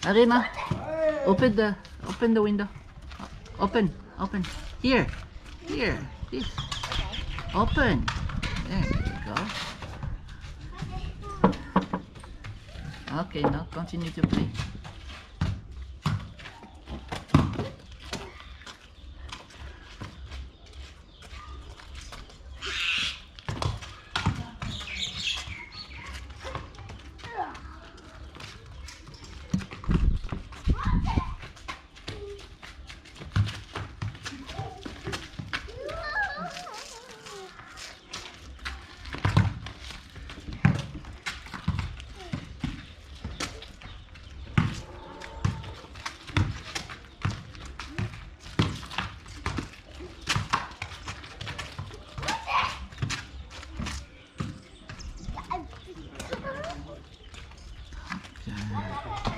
Arima, open the window. Open. Here. This. Open. There you go. Okay, now continue to play. Okay.